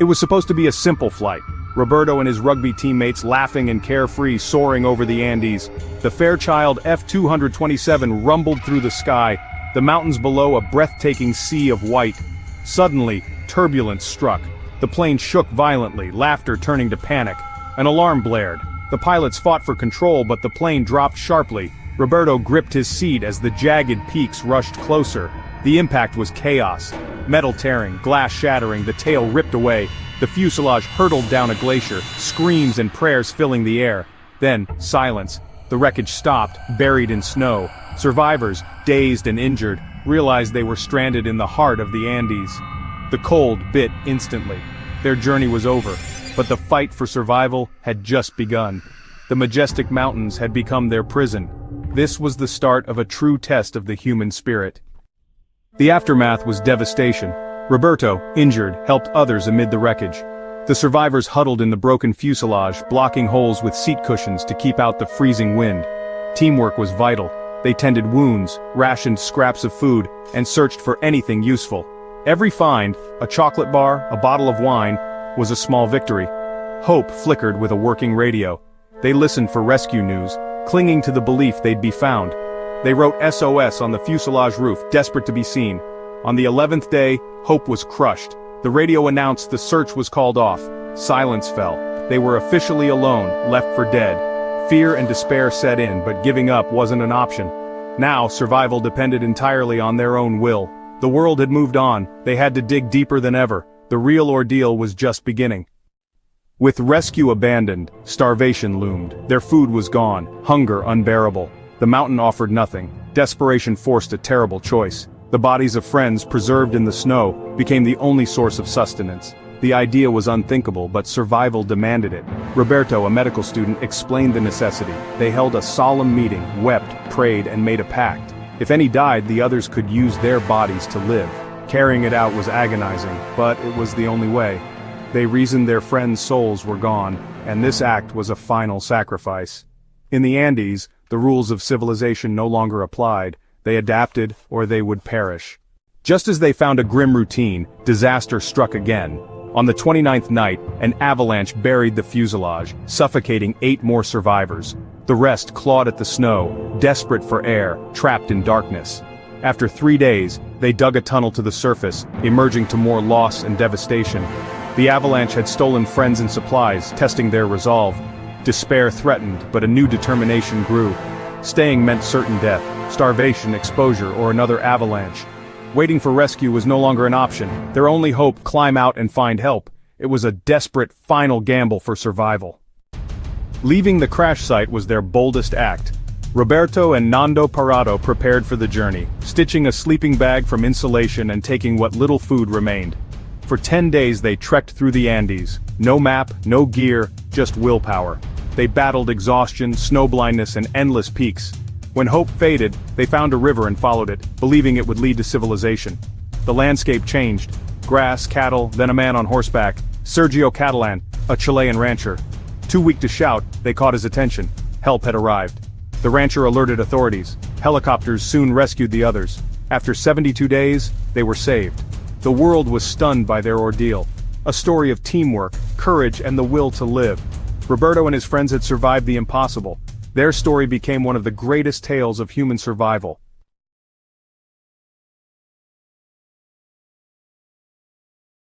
It was supposed to be a simple flight. Roberto and his rugby teammates laughing and carefree soaring over the Andes. The Fairchild F-227 rumbled through the sky, the mountains below a breathtaking sea of white. Suddenly, turbulence struck. The plane shook violently, laughter turning to panic. An alarm blared. The pilots fought for control, but the plane dropped sharply. Roberto gripped his seat as the jagged peaks rushed closer. The impact was chaos. Metal tearing, glass shattering, the tail ripped away. The fuselage hurtled down a glacier, screams and prayers filling the air. Then, silence. The wreckage stopped, buried in snow. Survivors, dazed and injured, realized they were stranded in the heart of the Andes. The cold bit instantly. Their journey was over, but the fight for survival had just begun. The majestic mountains had become their prison. This was the start of a true test of the human spirit. The aftermath was devastation. Roberto, injured, helped others amid the wreckage. The survivors huddled in the broken fuselage, blocking holes with seat cushions to keep out the freezing wind. Teamwork was vital. They tended wounds, rationed scraps of food, and searched for anything useful. Every find, a chocolate bar, a bottle of wine, was a small victory. Hope flickered with a working radio. They listened for rescue news, clinging to the belief they'd be found. They wrote SOS on the fuselage roof, desperate to be seen. On the 11th day, hope was crushed. The radio announced the search was called off. Silence fell. They were officially alone, left for dead. Fear and despair set in, but giving up wasn't an option. Now, survival depended entirely on their own will. The world had moved on. They had to dig deeper than ever. The real ordeal was just beginning. With rescue abandoned, starvation loomed. Their food was gone, hunger unbearable. The mountain offered nothing. Desperation forced a terrible choice. The bodies of friends preserved in the snow became the only source of sustenance. The idea was unthinkable, but survival demanded it. Roberto, a medical student, explained the necessity. They held a solemn meeting, wept, prayed, and made a pact. If any died, the others could use their bodies to live. Carrying it out was agonizing, but it was the only way. They reasoned their friends' souls were gone, and this act was a final sacrifice. In the Andes, the rules of civilization no longer applied. They adapted, or they would perish. Just as they found a grim routine, disaster struck again. On the 29th night, an avalanche buried the fuselage, suffocating 8 more survivors. The rest clawed at the snow, desperate for air, trapped in darkness. After 3 days, they dug a tunnel to the surface, emerging to more loss and devastation. The avalanche had stolen friends and supplies, testing their resolve. Despair threatened, but a new determination grew. Staying meant certain death, starvation, exposure, or another avalanche. Waiting for rescue was no longer an option. Their only hope: climb out and find help. It was a desperate, final gamble for survival. Leaving the crash site was their boldest act. Roberto and Nando Parado prepared for the journey, stitching a sleeping bag from insulation and taking what little food remained. For 10 days they trekked through the Andes. No map, no gear, just willpower. They battled exhaustion, snowblindness, and endless peaks. When hope faded, they found a river and followed it, believing it would lead to civilization. The landscape changed. Grass, cattle, then a man on horseback, Sergio Catalan, a Chilean rancher. Too weak to shout, they caught his attention. Help had arrived. The rancher alerted authorities. Helicopters soon rescued the others. After 72 days, they were saved. The world was stunned by their ordeal. A story of teamwork, courage, and the will to live. Roberto and his friends had survived the impossible. Their story became one of the greatest tales of human survival.